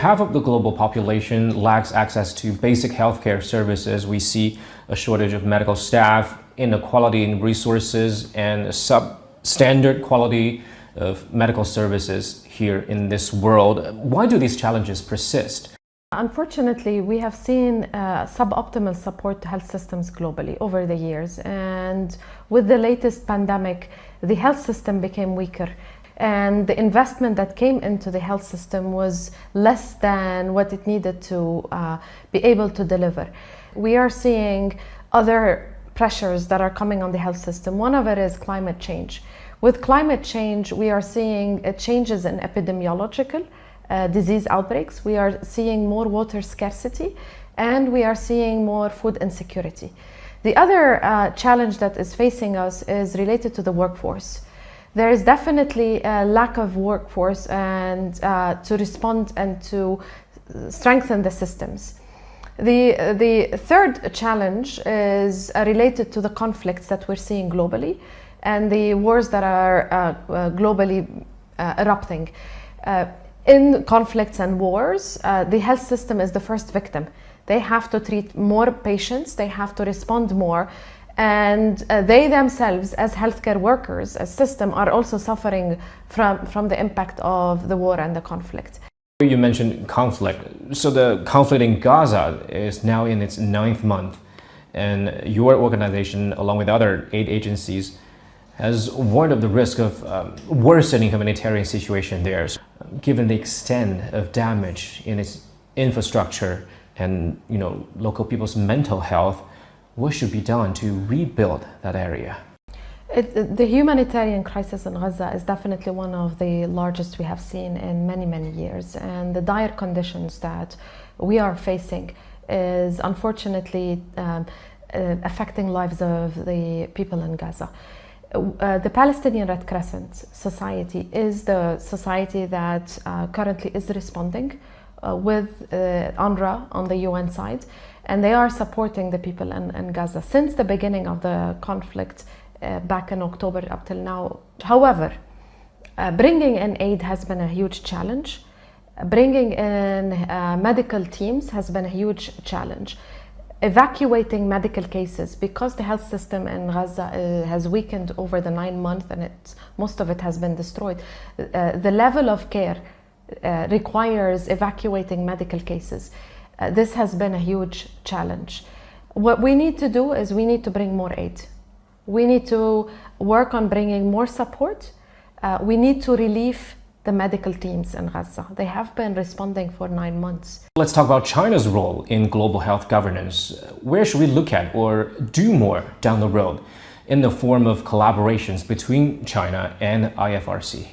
half of the global population lacks access to basic healthcare services. We see a shortage of medical staff, inequality in resources, and substandard quality of medical services here in this world. Why do these challenges persist? Unfortunately, we have seen suboptimal support to health systems globally over the years. And with the latest pandemic, the health system became weaker. And the investment that came into the health system was less than what it needed to be able to deliver. We are seeing other pressures that are coming on the health system. One of it is climate change. With climate change, we are seeing changes in epidemiological disease outbreaks. We are seeing more water scarcity, and we are seeing more food insecurity. The other challenge that is facing us is related to the workforce. There is definitely a lack of workforce and to respond and to strengthen the systems. The third challenge is related to the conflicts that we're seeing globally and the wars that are globally erupting. In conflicts and wars, the health system is the first victim. They have to treat more patients, they have to respond more, and they themselves, as healthcare workers, as system, are also suffering from the impact of the war and the conflict. You mentioned conflict. So the conflict in Gaza is now in its 9th month, and your organization, along with other aid agencies, has warned of the risk of worsening humanitarian situation there. Given the extent of damage in its infrastructure and local people's mental health, what should be done to rebuild that area? The humanitarian crisis in Gaza is definitely one of the largest we have seen in many, many years. And the dire conditions that we are facing is unfortunately affecting lives of the people in Gaza. The Palestinian Red Crescent Society is the society that currently is responding with UNRWA on the UN side, and they are supporting the people in Gaza since the beginning of the conflict back in October up till now. However, bringing in aid has been a huge challenge. Bringing in medical teams has been a huge challenge. Evacuating medical cases, because the health system in Gaza has weakened over the 9 months and most of it has been destroyed. The level of care requires evacuating medical cases. This has been a huge challenge. What we need to do is we need to bring more aid. We need to work on bringing more support. We need to relieve the medical teams in Gaza. They have been responding for 9 months. Let's talk about China's role in global health governance. Where should we look at or do more down the road in the form of collaborations between China and IFRC?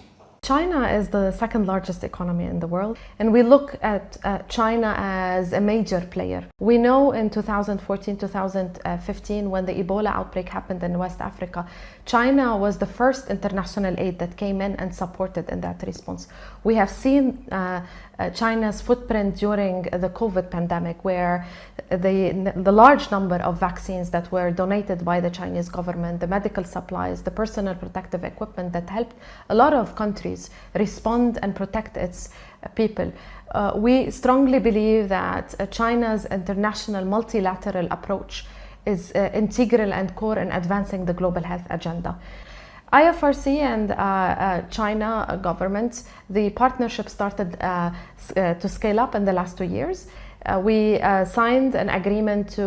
China is the second largest economy in the world, and we look at China as a major player. We know in 2014-2015, when the Ebola outbreak happened in West Africa, China was the first international aid that came in and supported in that response. We have seen China's footprint during the COVID pandemic, where the large number of vaccines that were donated by the Chinese government, the medical supplies, the personal protective equipment that helped a lot of countries respond and protect its people. We strongly believe that China's international multilateral approach is integral and core in advancing the global health agenda. IFRC and China government, the partnership started to scale up in the last 2 years. We signed an agreement to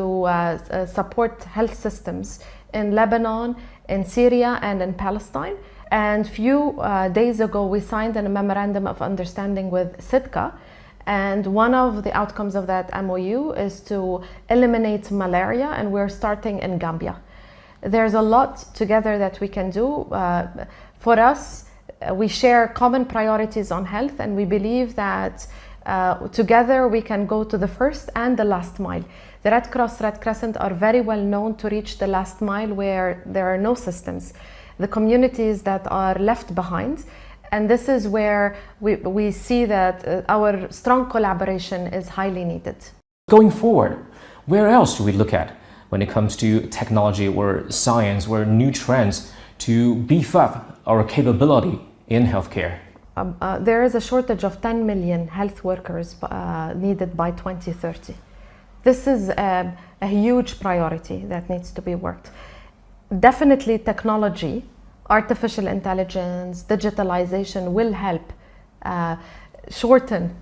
support health systems in Lebanon, in Syria, and in Palestine. And few days ago, we signed a memorandum of understanding with SIDCA. And one of the outcomes of that MOU is to eliminate malaria, and we're starting in Gambia. There's a lot together that we can do. For us, we share common priorities on health, and we believe that together we can go to the first and the last mile. The Red Cross, Red Crescent are very well known to reach the last mile where there are no systems, the communities that are left behind. And this is where we see that our strong collaboration is highly needed. Going forward, where else do we look at when it comes to technology or science or new trends to beef up our capability in healthcare? there is a shortage of 10 million health workers needed by 2030. This is a huge priority that needs to be worked. Definitely technology, artificial intelligence, digitalization will help shorten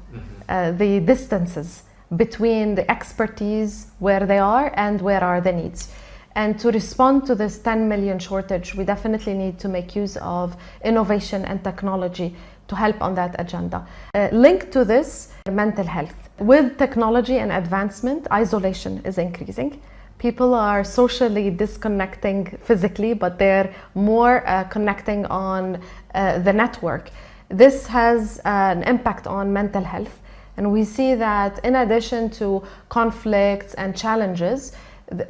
the distances between the expertise where they are and where are the needs. And to respond to this 10 million shortage, we definitely need to make use of innovation and technology to help on that agenda. Linked to this, mental health. With technology and advancement, isolation is increasing. People are socially disconnecting physically, but they're more connecting on the network. This has an impact on mental health. And we see that in addition to conflicts and challenges,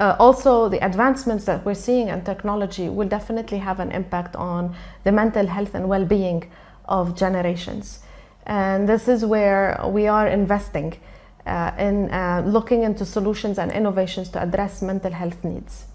also the advancements that we're seeing in technology will definitely have an impact on the mental health and well-being of generations. And this is where we are investing in looking into solutions and innovations to address mental health needs.